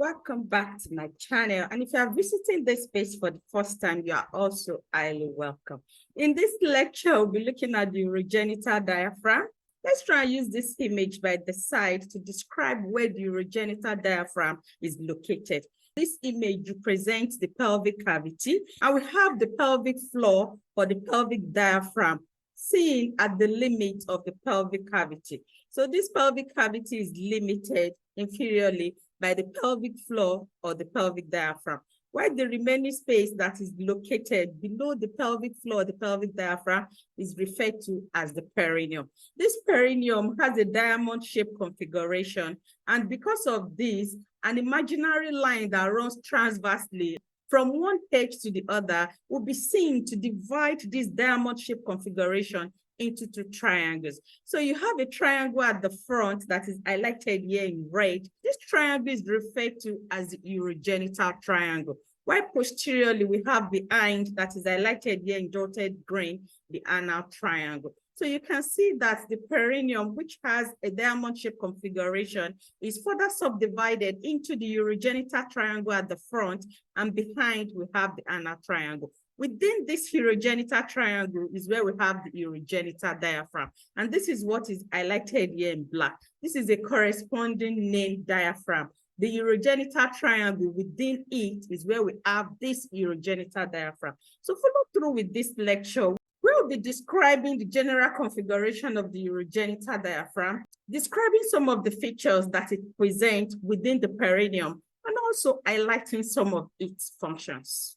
Welcome back to my channel. And if you are visiting this space for the first time, you are also highly welcome. In this lecture, we'll be looking at the urogenital diaphragm. Let's try and use this image by the side to describe where the urogenital diaphragm is located. This image represents the pelvic cavity, and we have the pelvic floor or the pelvic diaphragm seen at the limit of the pelvic cavity. So this pelvic cavity is limited inferiorly by the pelvic floor or the pelvic diaphragm, while the remaining space that is located below the pelvic floor, the pelvic diaphragm, is referred to as the perineum. This perineum has a diamond-shaped configuration, and because of this, an imaginary line that runs transversely from one edge to the other will be seen to divide this diamond-shaped configuration into two triangles. So you have a triangle at the front that is highlighted here in red. This triangle is referred to as the urogenital triangle, while posteriorly we have behind that is highlighted here in dotted green, the anal triangle. So you can see that the perineum, which has a diamond-shaped configuration, is further subdivided into the urogenital triangle at the front, and behind we have the anal triangle. Within this urogenital triangle is where we have the urogenital diaphragm. And this is what is highlighted here in black. This is a corresponding named diaphragm. The urogenital triangle within it is where we have this urogenital diaphragm. So follow through with this lecture. We'll be describing the general configuration of the urogenital diaphragm, describing some of the features that it presents within the perineum, and also highlighting some of its functions.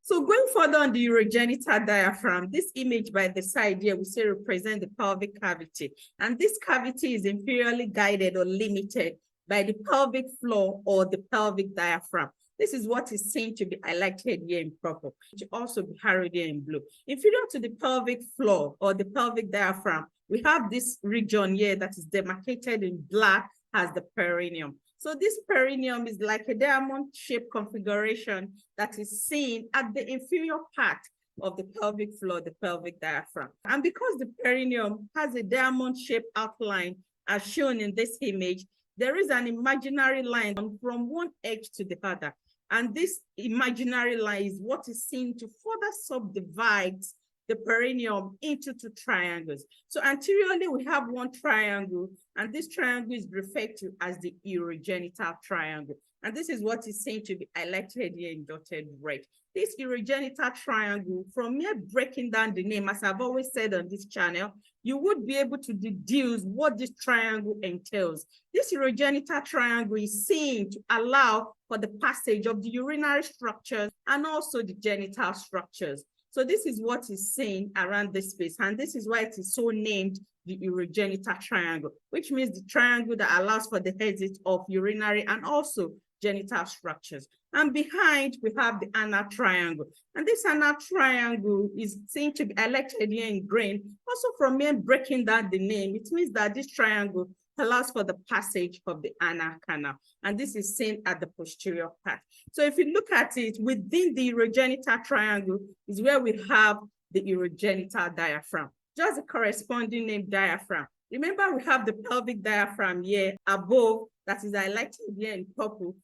So going further on the urogenital diaphragm, this image by the side here we say represent the pelvic cavity. And this cavity is inferiorly guided or limited by the pelvic floor or the pelvic diaphragm. This is what is seen to be highlighted here in purple, which also be harrowed here in blue. Inferior to the pelvic floor or the pelvic diaphragm, we have this region here that is demarcated in black as the perineum. So this perineum is like a diamond-shaped configuration that is seen at the inferior part of the pelvic floor, the pelvic diaphragm. And because the perineum has a diamond-shaped outline, as shown in this image, there is an imaginary line from one edge to the other. And this imaginary line is what is seen to further subdivide the perineum into two triangles. So anteriorly, we have one triangle, and this triangle is referred to as the urogenital triangle. And this is what is seen to be highlighted here in dotted red. This urogenital triangle, from mere breaking down the name, as I've always said on this channel, you would be able to deduce what this triangle entails. This urogenital triangle is seen to allow for the passage of the urinary structures and also the genital structures. So this is what is seen around this space, and this is why it is so named the urogenital triangle, which means the triangle that allows for the exit of urinary and also genital structures. And behind, we have the anal triangle. And this anal triangle is seen to be highlighted here in green. Also from me breaking down the name, it means that this triangle allows for the passage of the anal canal. And this is seen at the posterior part. So if you look at it, within the urogenital triangle is where we have the urogenital diaphragm, just the corresponding name diaphragm. Remember, we have the pelvic diaphragm here above that is highlighted here in purple.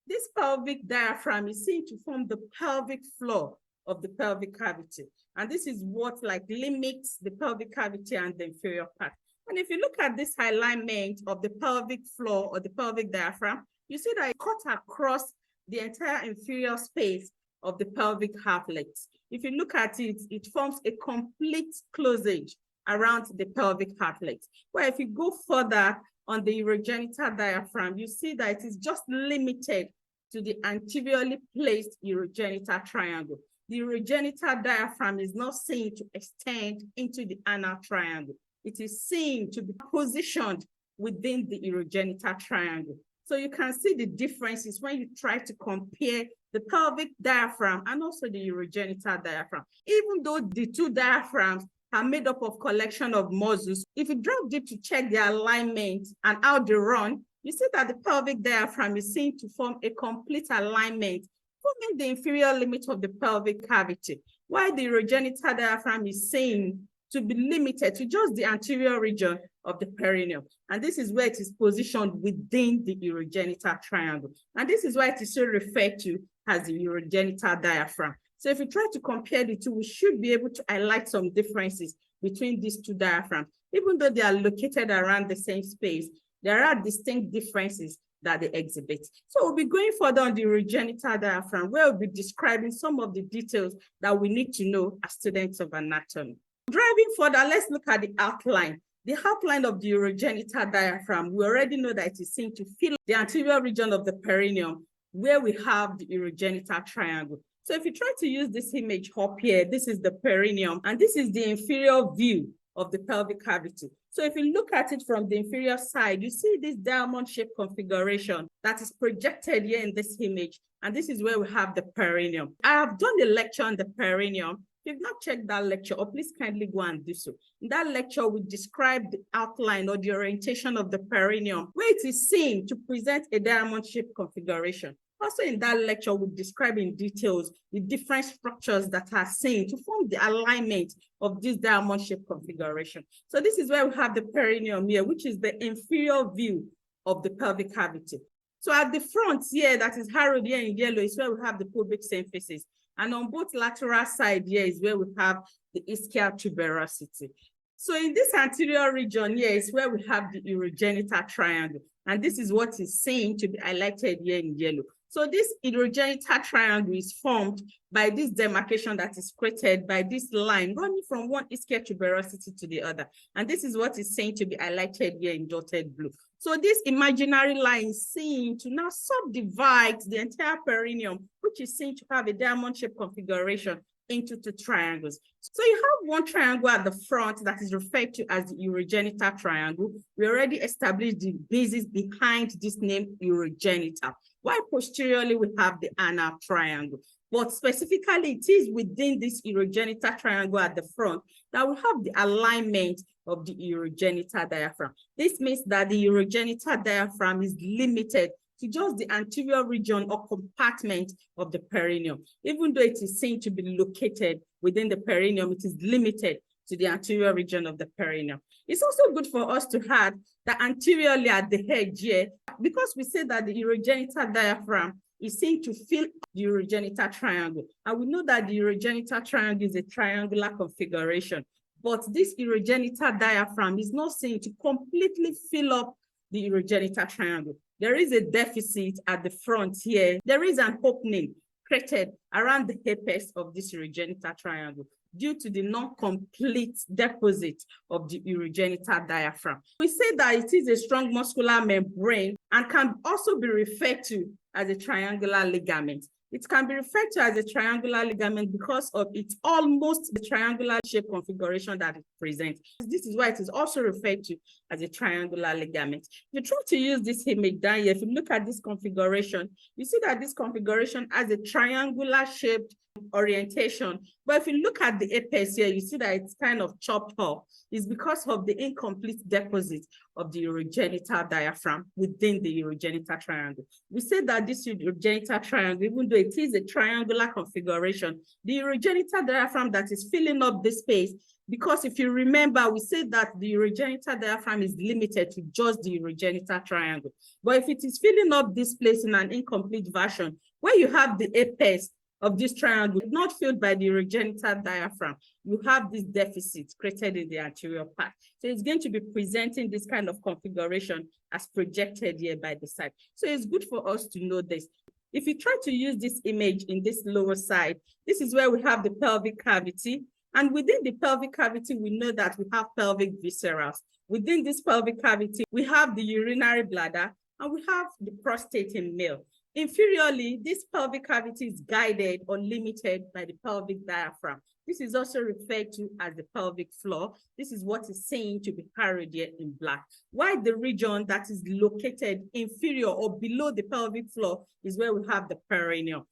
This pelvic diaphragm is seen to form the pelvic floor of the pelvic cavity. And this is what limits the pelvic cavity and the inferior part. And if you look at this alignment of the pelvic floor or the pelvic diaphragm, you see that it cuts across the entire inferior space of the pelvic halflets. If you look at it, it forms a complete closage around the pelvic halflets. Where if you go further on the urogenital diaphragm, you see that it is just limited to the anteriorly placed urogenital triangle. The urogenital diaphragm is not seen to extend into the anal triangle. It is seen to be positioned within the urogenital triangle. So you can see the differences when you try to compare the pelvic diaphragm and also the urogenital diaphragm. Even though the two diaphragms are made up of collection of muscles, if you drop deep to check their alignment and how they run, you see that the pelvic diaphragm is seen to form a complete alignment, forming the inferior limit of the pelvic cavity, while the urogenital diaphragm is seen to be limited to just the anterior region of the perineum. And this is where it is positioned within the urogenital triangle. And this is why it is so referred to as the urogenital diaphragm. So if we try to compare the two, we should be able to highlight some differences between these two diaphragms. Even though they are located around the same space, there are distinct differences that they exhibit. So we'll be going further on the urogenital diaphragm, where we'll be describing some of the details that we need to know as students of anatomy. Driving further, let's look at the outline. The outline of the urogenital diaphragm, we already know that it is seen to fill the anterior region of the perineum, where we have the urogenital triangle. So if you try to use this image up here, this is the perineum, and this is the inferior view of the pelvic cavity. So if you look at it from the inferior side, you see this diamond-shaped configuration that is projected here in this image, and this is where we have the perineum. I have done a lecture on the perineum. If you've not checked that lecture, or please kindly go and do so. In that lecture, we describe the outline or the orientation of the perineum, where it is seen to present a diamond-shaped configuration. Also in that lecture, we describe in details the different structures that are seen to form the alignment of this diamond-shaped configuration. So this is where we have the perineum here, which is the inferior view of the pelvic cavity. So at the front here, that is harrowed here in yellow, is where we have the pubic symphysis. And on both lateral side here is where we have the ischial tuberosity. So in this anterior region here is where we have the urogenital triangle. And this is what is seen to be highlighted here in yellow. So this urogenital triangle is formed by this demarcation that is created by this line running from one ischial tuberosity to the other. And this is what is seen to be highlighted here in dotted blue. So this imaginary line is seen to now subdivide the entire perineum, which is seen to have a diamond-shaped configuration, into two triangles. So you have one triangle at the front that is referred to as the urogenital triangle. We already established the basis behind this name urogenital. While posteriorly we have the anal triangle. But specifically, it is within this urogenital triangle at the front that we have the alignment of the urogenital diaphragm. This means that the urogenital diaphragm is limited to just the anterior region or compartment of the perineum. Even though it is seen to be located within the perineum, it is limited to the anterior region of the perineum. It's also good for us to add that anteriorly at the head here, because we say that the urogenital diaphragm is seen to fill the urogenital triangle. And we know that the urogenital triangle is a triangular configuration, but this urogenital diaphragm is not seen to completely fill up the urogenital triangle. There is a deficit at the front here. There is an opening created around the apex of this urogenital triangle due to the non-complete deposit of the urogenital diaphragm. We say that it is a strong muscular membrane and can also be referred to as a triangular ligament. It can be referred to as a triangular ligament because of its almost the triangular shape configuration that it presents. This is why it is also referred to as a triangular ligament. If you try to use this image down here, if you look at this configuration, you see that this configuration has a triangular shaped orientation. But if you look at the apex here, you see that it's kind of chopped off. It's because of the incomplete deposit of the urogenital diaphragm within the urogenital triangle. We say that this urogenital triangle, even though it is a triangular configuration, the urogenital diaphragm that is filling up this space, because if you remember, we said that the urogenital diaphragm is limited to just the urogenital triangle. But if it is filling up this place in an incomplete version, where you have the apex of this triangle not filled by the urogenital diaphragm, you have this deficit created in the anterior part. So it's going to be presenting this kind of configuration as projected here by the side. So it's good for us to know this. If you try to use this image in this lower side, this is where we have the pelvic cavity. And within the pelvic cavity, we know that we have pelvic viscerals. Within this pelvic cavity, we have the urinary bladder and we have the prostate in male. Inferiorly, this pelvic cavity is guided or limited by the pelvic diaphragm. This is also referred to as the pelvic floor. This is what is seen to be carried here in black. While the region that is located inferior or below the pelvic floor is where we have the perineum.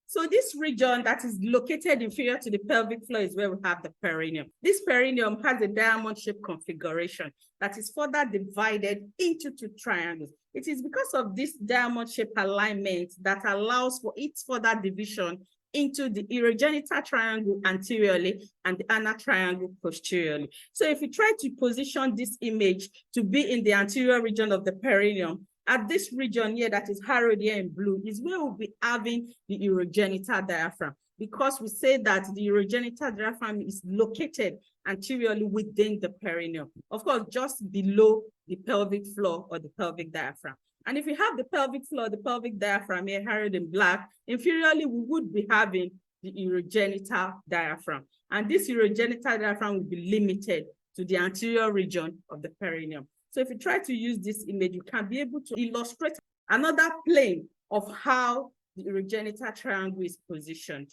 So this region that is located inferior to the pelvic floor is where we have the perineum. This perineum has a diamond-shaped configuration that is further divided into two triangles. It is because of this diamond-shaped alignment that allows for its further division into the urogenital triangle anteriorly and the anal triangle posteriorly. So if you try to position this image to be in the anterior region of the perineum, at this region here that is harrowed here in blue is where we'll be having the urogenital diaphragm, because we say that the urogenital diaphragm is located anteriorly within the perineum, of course, just below the pelvic floor or the pelvic diaphragm. And if you have the pelvic floor, the pelvic diaphragm here harrowed in black, inferiorly we would be having the urogenital diaphragm. And this urogenital diaphragm will be limited to the anterior region of the perineum. So if you try to use this image, you can be able to illustrate another plane of how the urogenital triangle is positioned.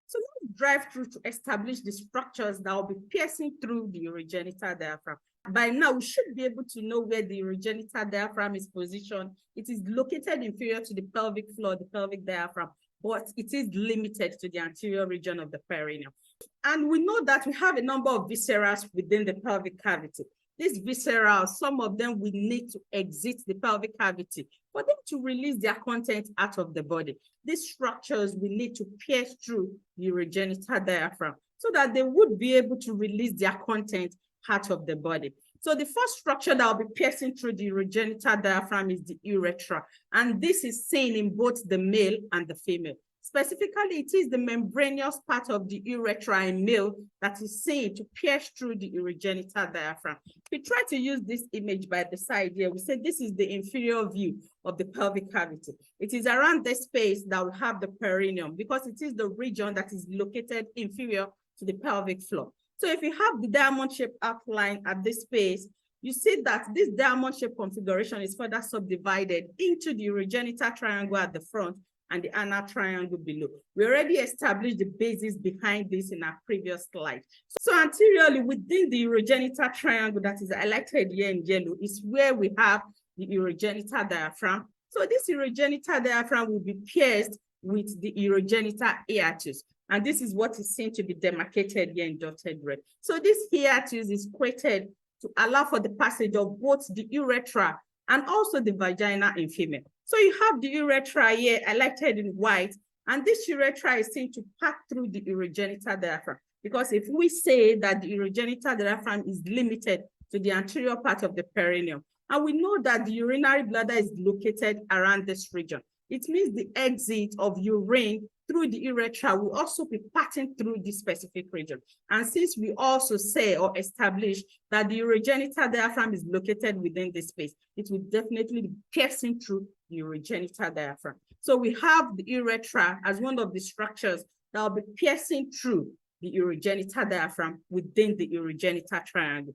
So let's drive through to establish the structures that will be piercing through the urogenital diaphragm. By now, we should be able to know where the urogenital diaphragm is positioned. It is located inferior to the pelvic floor, the pelvic diaphragm, but it is limited to the anterior region of the perineum. And we know that we have a number of viscera within the pelvic cavity. These viscera, some of them will need to exit the pelvic cavity for them to release their content out of the body. These structures will need to pierce through the urogenital diaphragm so that they would be able to release their content out of the body. So the first structure that will be piercing through the urogenital diaphragm is the urethra. And this is seen in both the male and the female. Specifically, it is the membranous part of the urethra in male that is seen to pierce through the urogenital diaphragm. If we try to use this image by the side here, we say this is the inferior view of the pelvic cavity. It is around this space that will have the perineum, because it is the region that is located inferior to the pelvic floor. So if you have the diamond-shaped outline at this space, you see that this diamond-shaped configuration is further subdivided into the urogenital triangle at the front and the anal triangle below. We already established the basis behind this in our previous slide. So anteriorly within the urogenital triangle that is highlighted here in yellow is where we have the urogenital diaphragm. So this urogenital diaphragm will be pierced with the urogenital hiatus. And this is what is seen to be demarcated here in dotted red. So this hiatus is created to allow for the passage of both the urethra and also the vagina in female. So you have the urethra here highlighted in white, and this urethra is seen to pass through the urogenital diaphragm. Because if we say that the urogenital diaphragm is limited to the anterior part of the perineum, and we know that the urinary bladder is located around this region, it means the exit of urine through the urethra will also be passing through this specific region. And since we also say or establish that the urogenital diaphragm is located within this space, it will definitely be piercing through the urogenital diaphragm. So we have the urethra as one of the structures that will be piercing through the urogenital diaphragm within the urogenital triangle.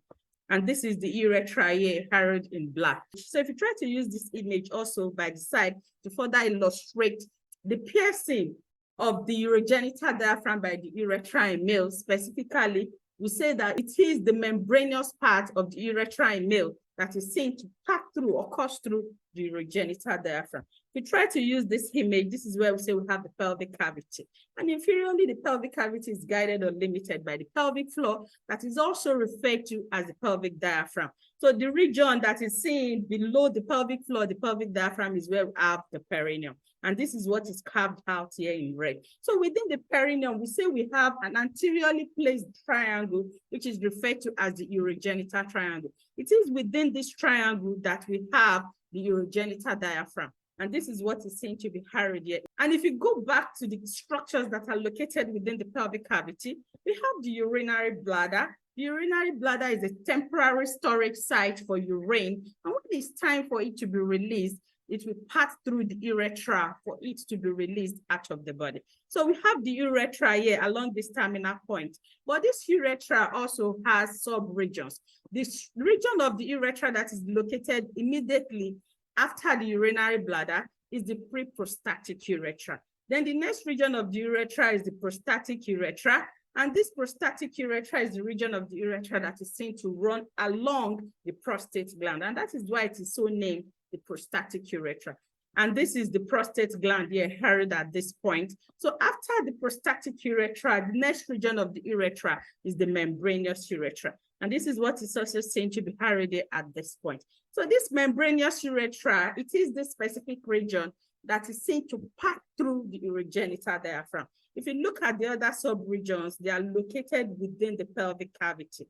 And this is the urethra here, harrowed in black. So if you try to use this image also by the side to further illustrate the piercing of the urogenital diaphragm by the urethra in male, specifically, we say that it is the membranous part of the urethra in male that is seen to pass through or course through the urogenital diaphragm. If we try to use this image, this is where we say we have the pelvic cavity. And inferiorly, the pelvic cavity is guided or limited by the pelvic floor that is also referred to as the pelvic diaphragm. So the region that is seen below the pelvic floor, the pelvic diaphragm, is where we have the perineum. And this is what is carved out here in red. So within the perineum, we say we have an anteriorly placed triangle, which is referred to as the urogenital triangle. It is within this triangle that we have the urogenital diaphragm. And this is what is seen to be harrowed here. And if you go back to the structures that are located within the pelvic cavity, we have the urinary bladder. The urinary bladder is a temporary storage site for urine. And when it's time for it to be released, it will pass through the urethra for it to be released out of the body. So we have the urethra here along this terminal point, but this urethra also has sub-regions. This region of the urethra that is located immediately after the urinary bladder is the pre-prostatic urethra. Then the next region of the urethra is the prostatic urethra, and this prostatic urethra is the region of the urethra that is seen to run along the prostate gland, and that is why it is so named the prostatic urethra. And this is the prostate gland here harrowed at this point. So after the prostatic urethra, the next region of the urethra is the membranous urethra. And this is what is also seen to be harrowed at this point. So this membranous urethra, it is the specific region that is seen to pass through the urogenital diaphragm. If you look at the other subregions, they are located within the pelvic cavity.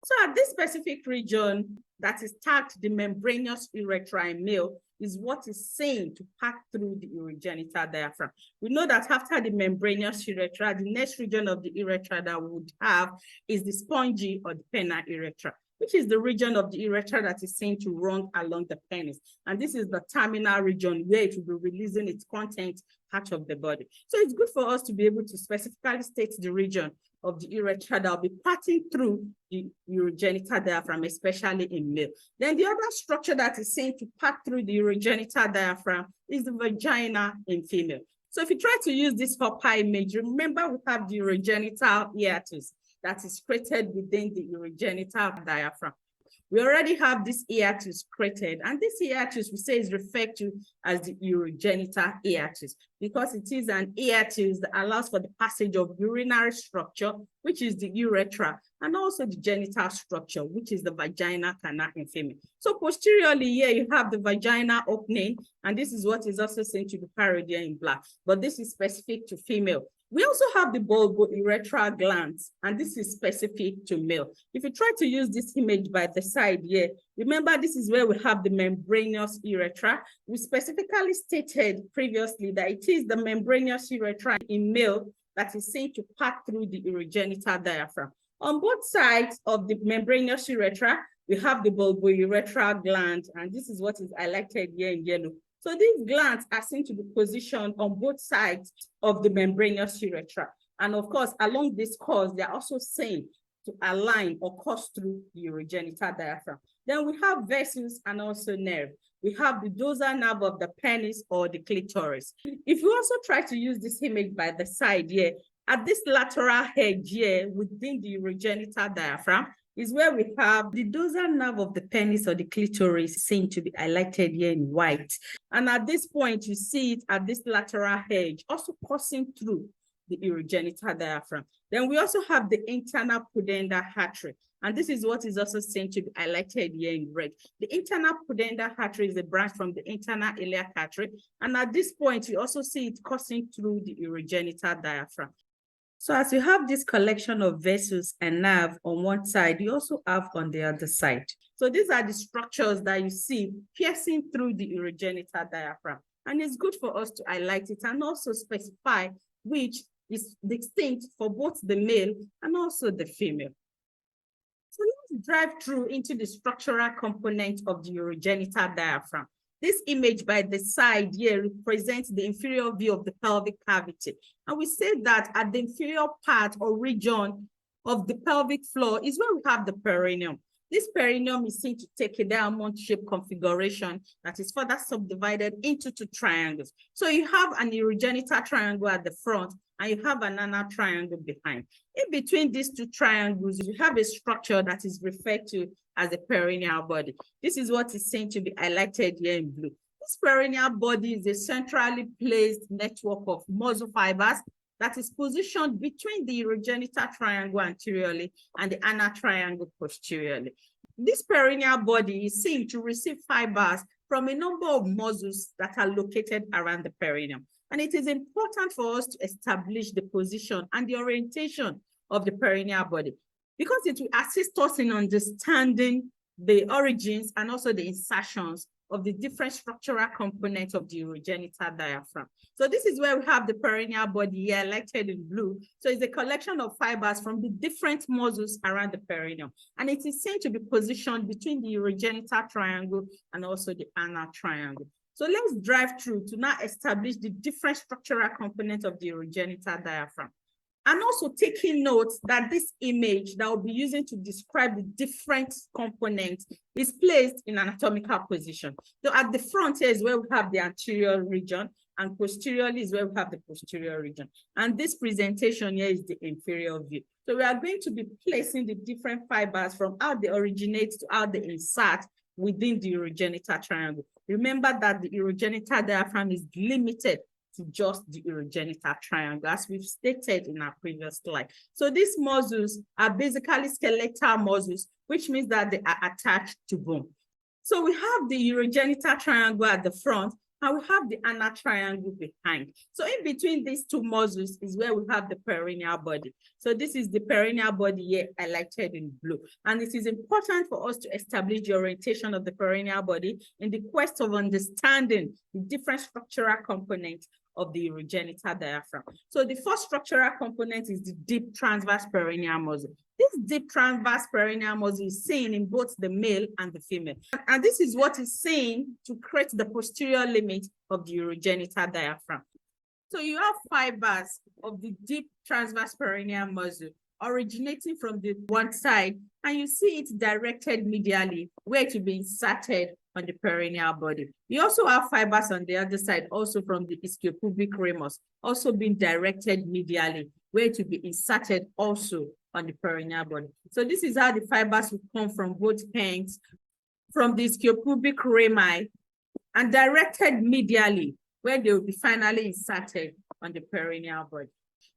So at this specific region that is tagged the membranous urethra in male is what is seen to pass through the urogenital diaphragm. We know that after the membranous urethra, the next region of the urethra that we would have is the spongy or the penile urethra, which is the region of the urethra that is seen to run along the penis. And this is the terminal region where it will be releasing its content part of the body. So it's good for us to be able to specifically state the region of the urethra that will be passing through the urogenital diaphragm, especially in male. Then the other structure that is seen to pass through the urogenital diaphragm is the vagina in female. So if you try to use this upper image, remember we have the urogenital hiatus that is created within the urogenital diaphragm. We already have this hiatus created, and this hiatus we say is referred to as the urogenital hiatus because it is an hiatus that allows for the passage of urinary structure, which is the urethra, and also the genital structure, which is the vaginal canal in female. So posteriorly here you have the vaginal opening, and this is what is also seen to the perineum in black, but this is specific to female. We also have the bulbourethral glands, and this is specific to male. If you try to use this image by the side here, remember this is where we have the membranous urethra. We specifically stated previously that it is the membranous urethra in male that is seen to pass through the urogenital diaphragm. On both sides of the membranous urethra, we have the bulbourethral gland, and this is what is highlighted here in yellow. So these glands are seen to be positioned on both sides of the membranous urethra. And of course, along this course, they are also seen to align or course through the urogenital diaphragm. Then we have vessels and also nerve. We have the dorsal nerve of the penis or the clitoris. If you also try to use this image by the side here, at this lateral edge here within the urogenital diaphragm, is where we have the dorsal nerve of the penis or the clitoris seen to be highlighted here in white. And at this point, you see it at this lateral edge, also passing through the urogenital diaphragm. Then we also have the internal pudendal artery. And this is what is also seen to be highlighted here in red. The internal pudendal artery is a branch from the internal iliac artery. And at this point, you also see it coursing through the urogenital diaphragm. So as you have this collection of vessels and nerve on one side, you also have on the other side. So these are the structures that you see piercing through the urogenital diaphragm. And it's good for us to highlight it and also specify which is distinct for both the male and also the female. So let's drive through into the structural component of the urogenital diaphragm. This image by the side here represents the inferior view of the pelvic cavity. And we say that at the inferior part or region of the pelvic floor is where we have the perineum. This perineum is seen to take a diamond-shaped configuration that is further subdivided into two triangles. So you have an urogenital triangle at the front and you have an anal triangle behind. In between these two triangles, you have a structure that is referred to as a perineal body. This is what is seen to be highlighted here in blue. This perineal body is a centrally placed network of muscle fibers that is positioned between the urogenital triangle anteriorly and the anal triangle posteriorly. This perineal body is seen to receive fibers from a number of muscles that are located around the perineum. And it is important for us to establish the position and the orientation of the perineal body, because it will assist us in understanding the origins and also the insertions of the different structural components of the urogenital diaphragm. So this is where we have the perineal body here highlighted in blue. So it's a collection of fibers from the different muscles around the perineum. And it is seen to be positioned between the urogenital triangle and also the anal triangle. So let's drive through to now establish the different structural components of the urogenital diaphragm. And also taking note that this image that we'll be using to describe the different components is placed in anatomical position. So at the front here is where we have the anterior region, and posteriorly is where we have the posterior region. And this presentation here is the inferior view. So we are going to be placing the different fibers from how they originate to how they insert within the urogenital triangle. Remember that the urogenital diaphragm is limited to just the urogenital triangle, as we've stated in our previous slide. So these muscles are basically skeletal muscles, which means that they are attached to bone. So we have the urogenital triangle at the front, and we have the anal triangle behind. So in between these two muscles is where we have the perineal body. So this is the perineal body here highlighted in blue. And it is important for us to establish the orientation of the perineal body in the quest of understanding the different structural components of the urogenital diaphragm. So the first structural component is the deep transverse perineal muscle. This deep transverse perineal muscle is seen in both the male and the female. And this is what is seen to create the posterior limit of the urogenital diaphragm. So you have fibers of the deep transverse perineal muscle originating from the one side, and you see it directed medially where it will be inserted on the perineal body. You also have fibers on the other side, also from the ischiopubic ramus, also being directed medially where it will be inserted also on the perineal body. So this is how the fibers will come from both ends, from the ischiopubic rami, and directed medially where they will be finally inserted on the perineal body.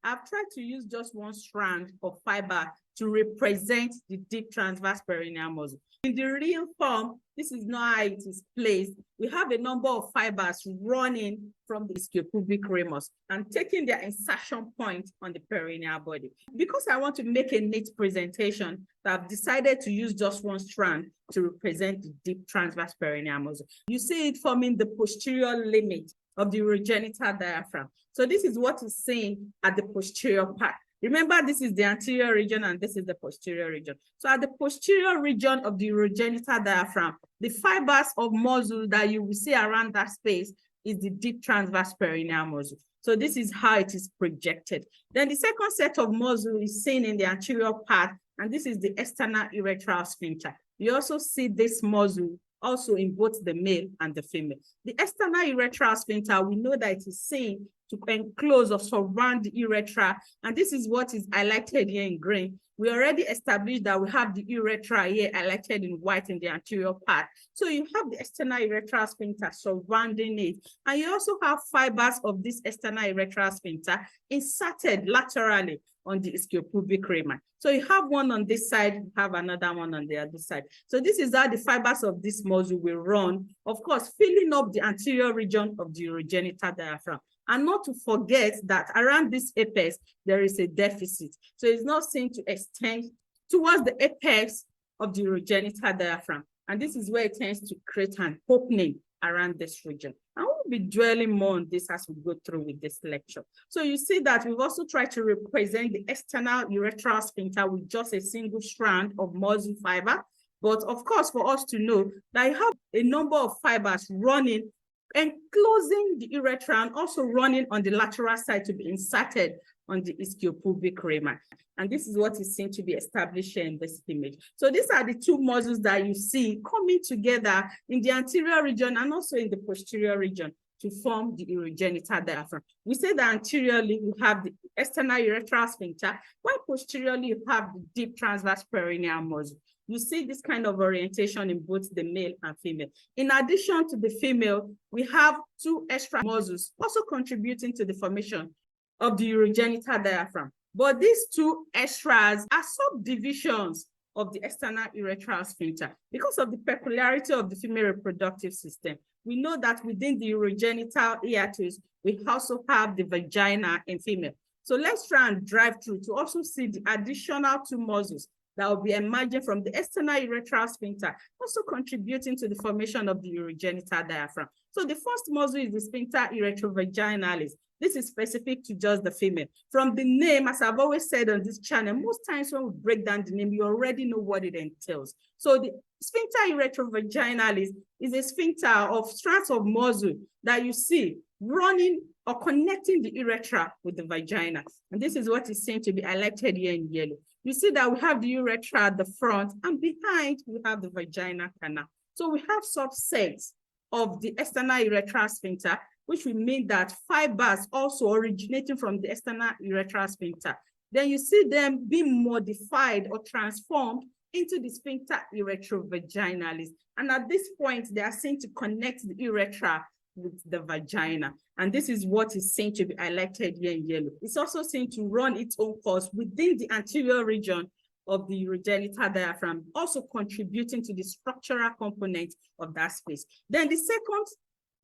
I've tried to use just one strand of fiber to represent the deep transverse perineal muscle. In the real form, this is not how it is placed. We have a number of fibers running from the ischiopubic ramus and taking their insertion point on the perineal body. Because I want to make a neat presentation, I've decided to use just one strand to represent the deep transverse perineal muscle. You see it forming the posterior limit of the urogenital diaphragm. So this is what is seen at the posterior part. Remember, this is the anterior region and this is the posterior region. So at the posterior region of the urogenital diaphragm, the fibers of muscle that you will see around that space is the deep transverse perineal muscle. So this is how it is projected. Then the second set of muscle is seen in the anterior part, and this is the external urethral sphincter. You also see this muscle also in both the male and the female. The external urethral sphincter, we know that it is seen to enclose or surround the urethra, and this is what is highlighted here in green. We already established that we have the urethra here highlighted in white in the anterior part. So you have the external urethral sphincter surrounding it, and you also have fibers of this external urethral sphincter inserted laterally on the ischiopubic rami. So you have one on this side, you have another one on the other side. So this is how the fibers of this muscle will run, of course, filling up the anterior region of the urogenital diaphragm. And not to forget that around this apex, there is a deficit. So it's not seen to extend towards the apex of the urogenital diaphragm. And this is where it tends to create an opening around this region. I will be dwelling more on this as we go through with this lecture. So you see that we've also tried to represent the external urethral sphincter with just a single strand of muscle fiber. But of course, for us to know that you have a number of fibers running enclosing the urethra and also running on the lateral side to be inserted on the ischiopubic rami. And this is what is seen to be established in this image. So these are the two muscles that you see coming together in the anterior region and also in the posterior region to form the urogenital diaphragm. We say that anteriorly you have the external urethral sphincter, while posteriorly you have the deep transverse perineal muscle. You see this kind of orientation in both the male and female. In addition to the female, we have two extra muscles also contributing to the formation of the urogenital diaphragm. But these two extras are subdivisions of the external urethral sphincter. Because of the peculiarity of the female reproductive system, we know that within the urogenital hiatus, we also have the vagina in female. So let's try and drive through to also see the additional two muscles that will be emerging from the external urethral sphincter, also contributing to the formation of the urogenital diaphragm. So the first muscle is the sphincter urethro-vaginalis. This is specific to just the female. From the name, as I've always said on this channel, most times when we break down the name, you already know what it entails. So the sphincter urethro-vaginalis is a sphincter of strands of muscle that you see running or connecting the urethra with the vagina. And this is what is seen to be highlighted here in yellow. You see that we have the urethra at the front, and behind we have the vagina canal. So we have subsets of the external urethral sphincter, which will mean that fibers also originating from the external urethral sphincter. Then you see them being modified or transformed into the sphincter urethro-vaginalis. And at this point, they are seen to connect the urethra with the vagina. And this is what is seen to be highlighted here in yellow. It's also seen to run its own course within the anterior region of the urogenital diaphragm, also contributing to the structural component of that space. Then the second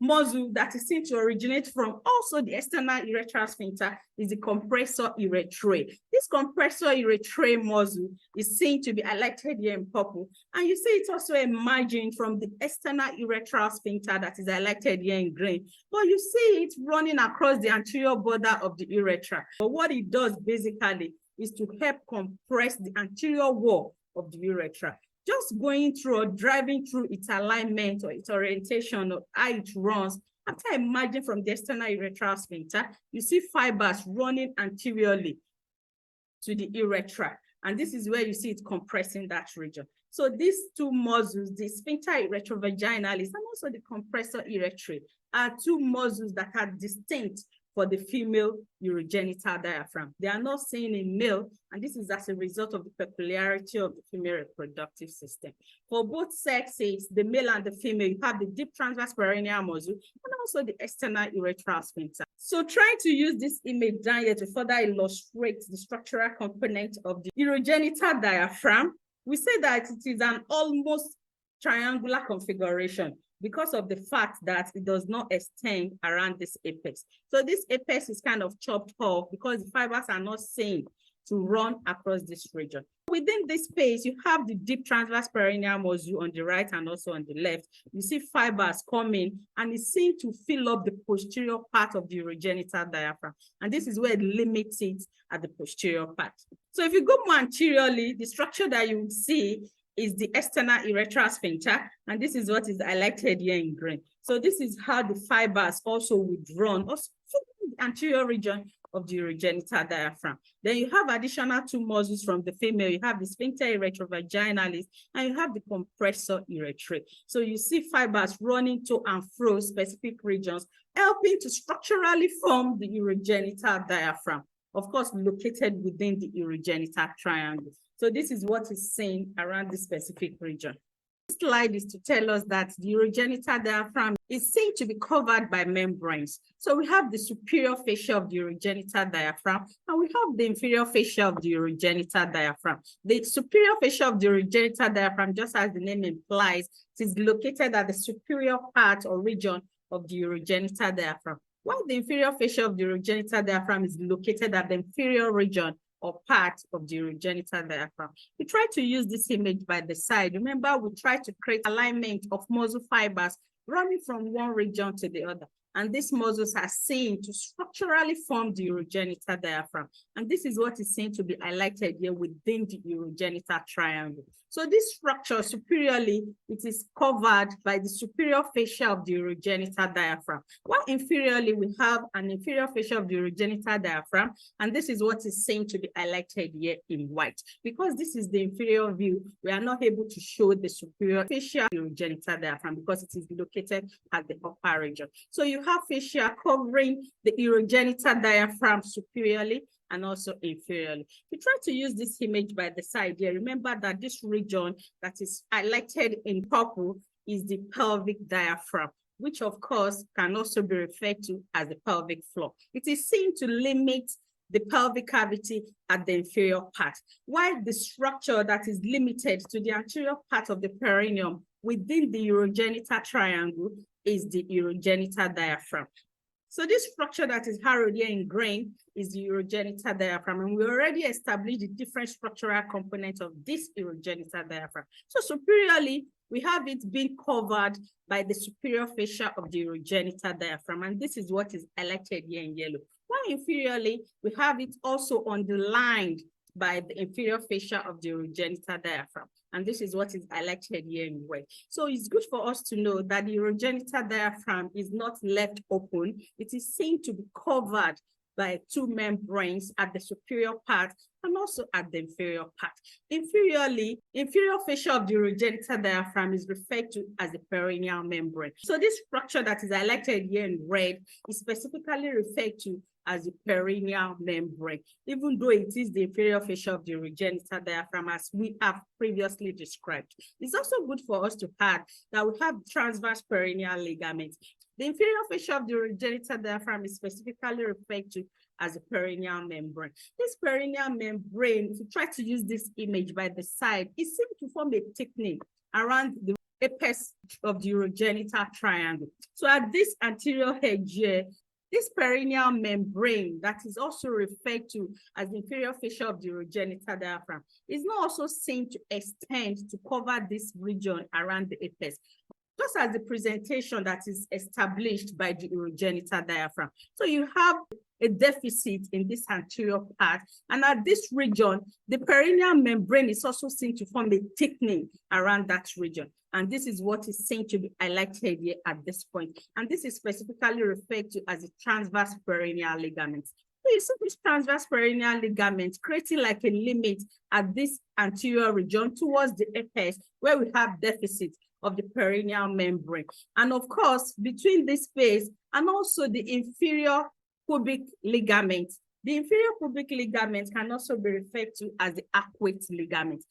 muscle that is seen to originate from also the external urethral sphincter is the compressor urethrae. This compressor urethrae muscle is seen to be highlighted here in purple. And you see it's also emerging from the external urethral sphincter that is highlighted here in green. But you see it running across the anterior border of the urethra. But what it does basically is to help compress the anterior wall of the urethra. Just going through or driving through its alignment or its orientation or how it runs, after emerging from the external urethral sphincter, you see fibers running anteriorly to the urethra. And this is where you see it compressing that region. So these two muscles, the sphincter urethro-vaginalis and also the compressor urethrae, are two muscles that are distinct for the female urogenital diaphragm. They are not seen in male, and this is as a result of the peculiarity of the female reproductive system. For both sexes, the male and the female, you have the deep transverse perineal muscle and also the external urethral sphincter. So trying to use this image down here to further illustrate the structural component of the urogenital diaphragm, we say that it is an almost triangular configuration because of the fact that it does not extend around this apex. So this apex is kind of chopped off because the fibers are not seen to run across this region. Within this space, you have the deep transverse perineal muscle on the right and also on the left. You see fibers coming and it's seen to fill up the posterior part of the urogenital diaphragm. And this is where it limits it at the posterior part. So if you go more anteriorly, the structure that you see is the external urethral sphincter, and this is what is highlighted here in green. So this is how the fibers also would run, also the anterior region of the urogenital diaphragm. Then you have additional two muscles from the female. You have the sphincter urethro-vaginalis and you have the compressor urethrae. So you see fibers running to and fro specific regions, helping to structurally form the urogenital diaphragm, of course, located within the urogenital triangle. So this is what is seen around this specific region. This slide is to tell us that the urogenital diaphragm is seen to be covered by membranes. So we have the superior fascia of the urogenital diaphragm and we have the inferior fascia of the urogenital diaphragm. The superior fascia of the urogenital diaphragm, just as the name implies, it is located at the superior part or region of the urogenital diaphragm, while the inferior fascia of the urogenital diaphragm is located at the inferior region or part of the urogenital diaphragm. We try to use this image by the side. Remember, we try to create alignment of muscle fibers running from one region to the other. And these muscles are seen to structurally form the urogenital diaphragm. And this is what is seen to be highlighted here within the urogenital triangle. So this structure superiorly, it is covered by the superior fascia of the urogenital diaphragm. While inferiorly, we have an inferior fascia of the urogenital diaphragm, and this is what is seen to be highlighted here in white. Because this is the inferior view, we are not able to show the superior fascia of the urogenital diaphragm because it is located at the upper region. So you have fascia covering the urogenital diaphragm superiorly and also inferiorly. We try to use this image by the side here. Remember that this region that is highlighted in purple is the pelvic diaphragm, which of course can also be referred to as the pelvic floor. It is seen to limit the pelvic cavity at the inferior part, while the structure that is limited to the anterior part of the perineum within the urogenital triangle is the urogenital diaphragm. So this structure that is harrowed here in green is the urogenital diaphragm, and we already established the different structural components of this urogenital diaphragm. So superiorly, we have it being covered by the superior fascia of the urogenital diaphragm, and this is what is highlighted here in yellow. While inferiorly, we have it also underlined by the inferior fascia of the urogenital diaphragm. And this is what is highlighted here in red. So it's good for us to know that the urogenital diaphragm is not left open. It is seen to be covered by two membranes at the superior part and also at the inferior part. Inferiorly, inferior fascia of the urogenital diaphragm is referred to as the perineal membrane. So this structure that is highlighted here in red is specifically referred to as the perineal membrane, even though it is the inferior fascia of the urogenital diaphragm as we have previously described. It's also good for us to add that we have transverse perineal ligament. The inferior fascia of the urogenital diaphragm is specifically referred to as a perineal membrane. This perineal membrane, if you try to use this image by the side, it seems to form a thickening around the apex of the urogenital triangle. So at this anterior edge here, this perineal membrane that is also referred to as the inferior fascia of the urogenital diaphragm is not also seen to extend to cover this region around the apex, just as the presentation that is established by the urogenital diaphragm. So you have a deficit in this anterior part, and at this region, the perineal membrane is also seen to form a thickening around that region. And this is what is seen to be highlighted here at this point. And this is specifically referred to as the transverse perineal ligament. So you see this transverse perineal ligament creating like a limit at this anterior region towards the apex where we have deficit of the perineal membrane. And of course, between this space and also the inferior pubic ligament. The inferior pubic ligament can also be referred to as the arcuate ligament.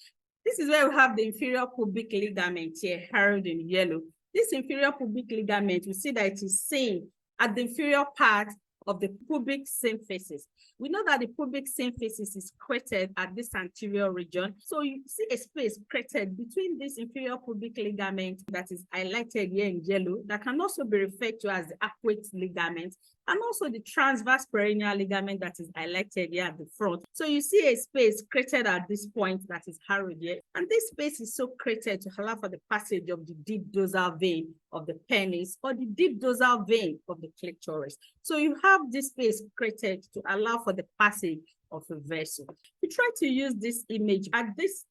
This is where we have the inferior pubic ligament here, heralded in yellow. This inferior pubic ligament, we see that it is seen at the inferior part of the pubic symphysis. We know that the pubic symphysis is created at this anterior region. So you see a space created between this inferior pubic ligament that is highlighted here in yellow, that can also be referred to as the arcuate ligament, and also the transverse perineal ligament that is highlighted here at the front. So you see a space created at this point that is harrowed here. And this space is so created to allow for the passage of the deep dorsal vein of the penis or the deep dorsal vein of the clitoris. So you have this space created to allow for the passage of a vessel. We try to use this image at this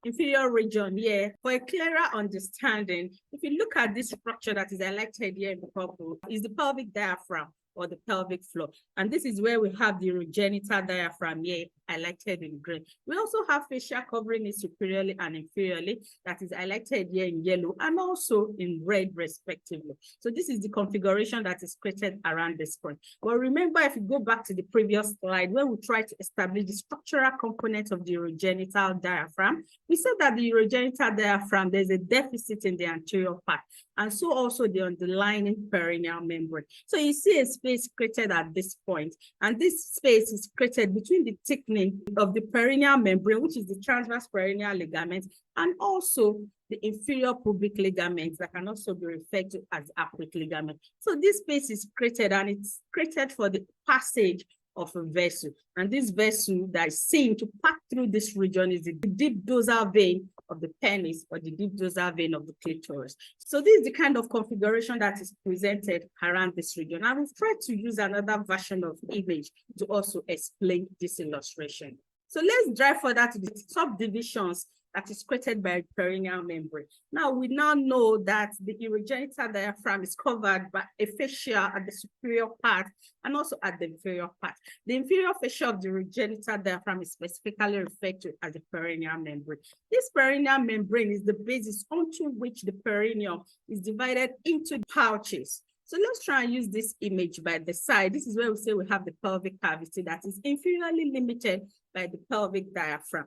inferior region here for a clearer understanding. If you look at this structure that is highlighted here in purple, is the pelvic diaphragm or the pelvic floor. And this is where we have the urogenital diaphragm here highlighted in green. We also have fascia covering it superiorly and inferiorly that is highlighted here in yellow and also in red respectively. So this is the configuration that is created around this point. But remember, if you go back to the previous slide where we tried to establish the structural component of the urogenital diaphragm, we said that the urogenital diaphragm, there's a deficit in the anterior part, and so also the underlying perineal membrane. So you see a space created at this point, and this space is created between the thickening of the perineal membrane, which is the transverse perineal ligament, and also the inferior pubic ligament that can also be referred to as arcuate ligament. So this space is created, and it's created for the passage of a vessel. And this vessel that is seen to pass through this region is the deep dorsal vein of the penis or the deep dorsal vein of the clitoris. So this is the kind of configuration that is presented around this region. I will try to use another version of image to also explain this illustration. So let's drive further to the subdivisions that is created by perineal membrane. Now we now know that the urogenital diaphragm is covered by a fascia at the superior part and also at the inferior part. The inferior fascia of the urogenital diaphragm is specifically referred to as the perineal membrane. This perineal membrane is the basis onto which the perineum is divided into pouches. So let's try and use this image by the side. This is where we say we have the pelvic cavity that is inferiorly limited by the pelvic diaphragm.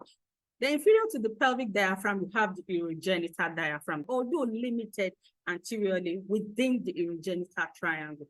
The inferior to the pelvic diaphragm, we have the urogenital diaphragm, although limited anteriorly within the urogenital triangle.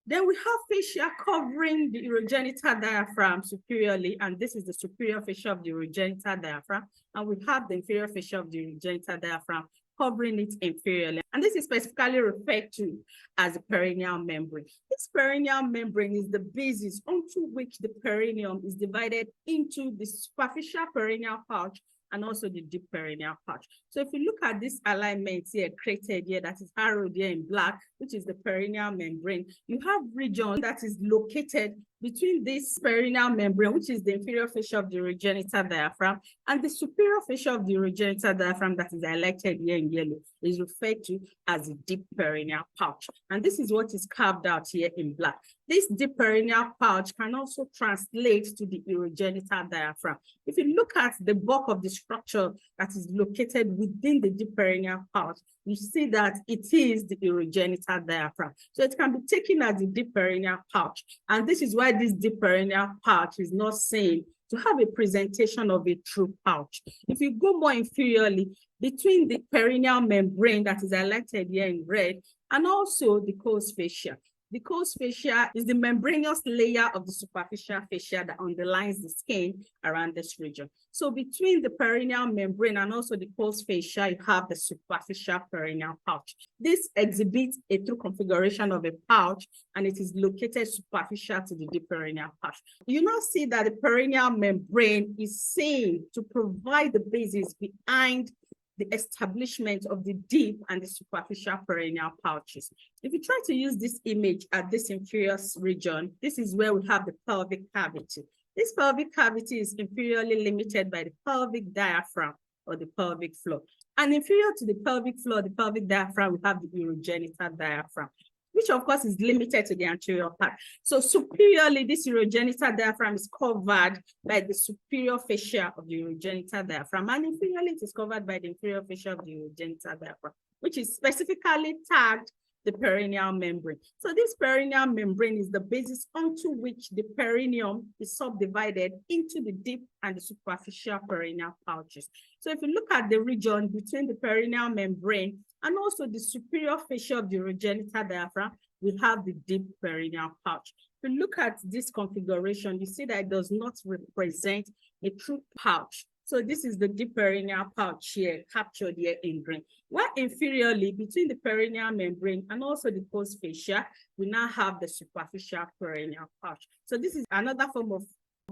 Then we have fascia covering the urogenital diaphragm superiorly, and this is the superior fascia of the urogenital diaphragm, and we have the inferior fascia of the urogenital diaphragm covering it inferiorly. And this is specifically referred to as the perineal membrane. This perineal membrane is the basis onto which the perineum is divided into the superficial perineal pouch and also the deep perineal pouch. So if you look at this alignment here created here that is arrowed here in black, which is the perineal membrane, you have region that is located between this perineal membrane, which is the inferior fascia of the urogenital diaphragm, and the superior fascia of the urogenital diaphragm that is highlighted here in yellow is referred to as the deep perineal pouch. And this is what is carved out here in black. This deep perineal pouch can also translate to the urogenital diaphragm. If you look at the bulk of the structure that is located within the deep perineal pouch, you see that it is the urogenital diaphragm. So it can be taken as the deep perineal pouch. And this is why this deep perineal pouch is not seen to have a presentation of a true pouch. If you go more inferiorly, between the perineal membrane that is highlighted here in red and also the cos fascia, The cos fascia is the membranous layer of the superficial fascia that underlines the skin around this region. So between the perineal membrane and also the cos fascia, you have the superficial perineal pouch. This exhibits a true configuration of a pouch, and it is located superficial to the deep perineal pouch. You now see that the perineal membrane is seen to provide the basis behind the establishment of the deep and the superficial perineal pouches. If you try to use this image at this inferior region, this is where we have the pelvic cavity. This pelvic cavity is inferiorly limited by the pelvic diaphragm or the pelvic floor. And inferior to the pelvic floor, the pelvic diaphragm, we have the urogenital diaphragm, which of course is limited to the anterior part. So superiorly, this urogenital diaphragm is covered by the superior fascia of the urogenital diaphragm, and inferiorly it is covered by the inferior fascia of the urogenital diaphragm, which is specifically tagged the perineal membrane. So this perineal membrane is the basis onto which the perineum is subdivided into the deep and the superficial perineal pouches. So if you look at the region between the perineal membrane and also the superior fascia of the urogenital diaphragm, we have the deep perineal pouch. If you look at this configuration, you see that it does not represent a true pouch. So this is the deep perineal pouch here, captured here in green. While inferiorly, between the perineal membrane and also the cos fascia, we now have the superficial perineal pouch. So this is another form of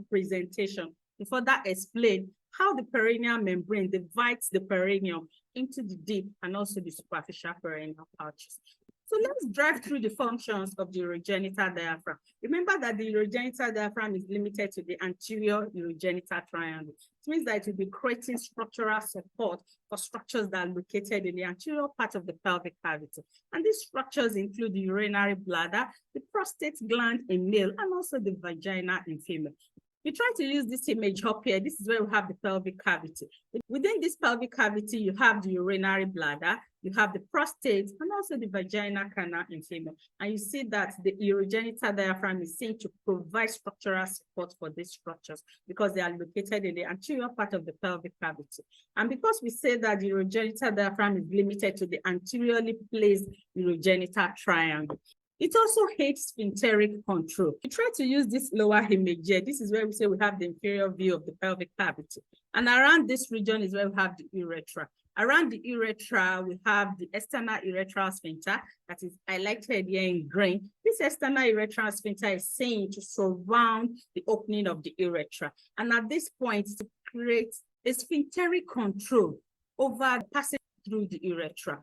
presentation to further explain how the perineal membrane divides the perineum into the deep and also the superficial perineal pouches. So let's drive through the functions of the urogenital diaphragm. Remember that the urogenital diaphragm is limited to the anterior urogenital triangle. It means that it will be creating structural support for structures that are located in the anterior part of the pelvic cavity. And these structures include the urinary bladder, the prostate gland in male, and also the vagina in female. You try to use this image up here. This is where we have the pelvic cavity. Within this pelvic cavity, you have the urinary bladder, you have the prostate, and also the vagina canal in female. And you see that the urogenital diaphragm is seen to provide structural support for these structures because they are located in the anterior part of the pelvic cavity. And because we say that the urogenital diaphragm is limited to the anteriorly placed urogenital triangle, it also aids sphincteric control. We try to use this lower image here. This is where we say we have the inferior view of the pelvic cavity. And around this region is where we have the urethra. Around the urethra, we have the external urethral sphincter that is highlighted here in green. This external urethral sphincter is seen to surround the opening of the urethra. And at this point, to create a sphincteric control over the passage through the urethra.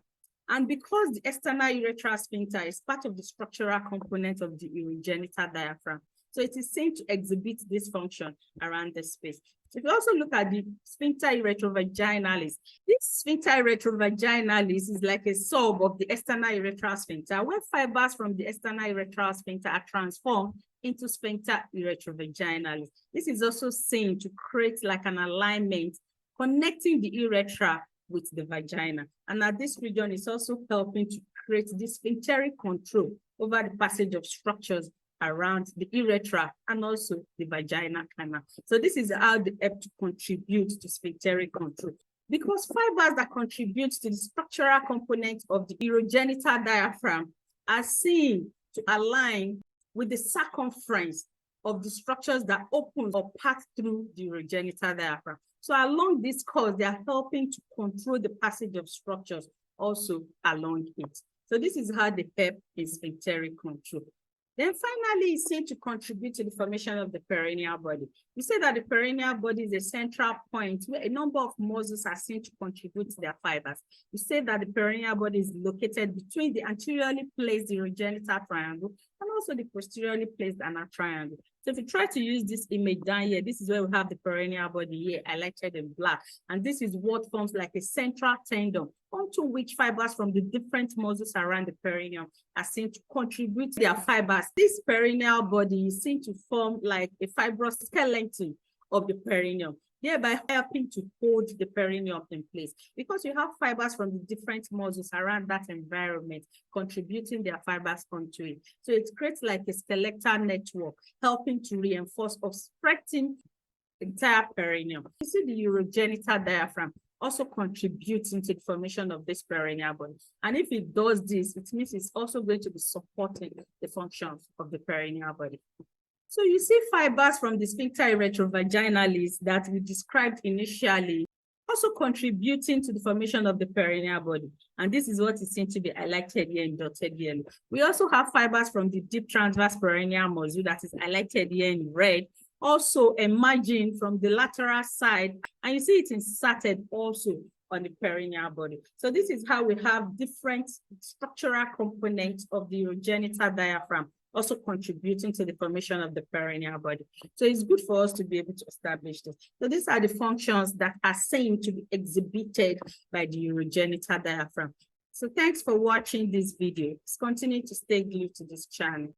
And because the external urethral sphincter is part of the structural component of the urogenital diaphragm, so it is seen to exhibit this function around the space. If you also look at the sphincter urethro-vaginalis, this sphincter urethro-vaginalis is like a sub of the external urethral sphincter, where fibers from the external urethral sphincter are transformed into sphincter urethro-vaginalis. This is also seen to create like an alignment connecting the urethra with the vagina. And at this region is also helping to create this sphincteric control over the passage of structures around the urethra and also the vagina canal. So this is how they help to contribute to sphincteric control. Because fibers that contribute to the structural component of the urogenital diaphragm are seen to align with the circumference of the structures that open or pass through the urogenital diaphragm. So along this course, they are helping to control the passage of structures also along it. So this is how they help in sphincteric control. Then finally, it's seen to contribute to the formation of the perineal body. We say that the perineal body is a central point where a number of muscles are seen to contribute to their fibers. We say that the perineal body is located between the anteriorly placed urogenital triangle and also the posteriorly placed anal triangle. So if you try to use this image down here, this is where we have the perineal body here highlighted in black. And this is what forms like a central tendon onto which fibers from the different muscles around the perineum are seen to contribute their fibers. This perineal body is seen to form like a fibrous skeleton of the perineum, thereby helping to hold the perineum in place. Because you have fibers from the different muscles around that environment contributing their fibers onto it. So it creates like a skeletal network, helping to reinforce or strengthen the entire perineum. You see the urogenital diaphragm. also contributing to the formation of this perineal body. And if it does this, it means it's also going to be supporting the functions of the perineal body. So you see fibers from the sphincter urethro-vaginalis that we described initially, also contributing to the formation of the perineal body. And this is what is seen to be highlighted here in dotted yellow. We also have fibers from the deep transverse perineal muscle that is highlighted here in red, also emerging from the lateral side. And you see it inserted also on the perineal body. So this is how we have different structural components of the urogenital diaphragm, also contributing to the formation of the perineal body. So it's good for us to be able to establish this. So these are the functions that are seen to be exhibited by the urogenital diaphragm. So thanks for watching this video. Please continue to stay glued to this channel.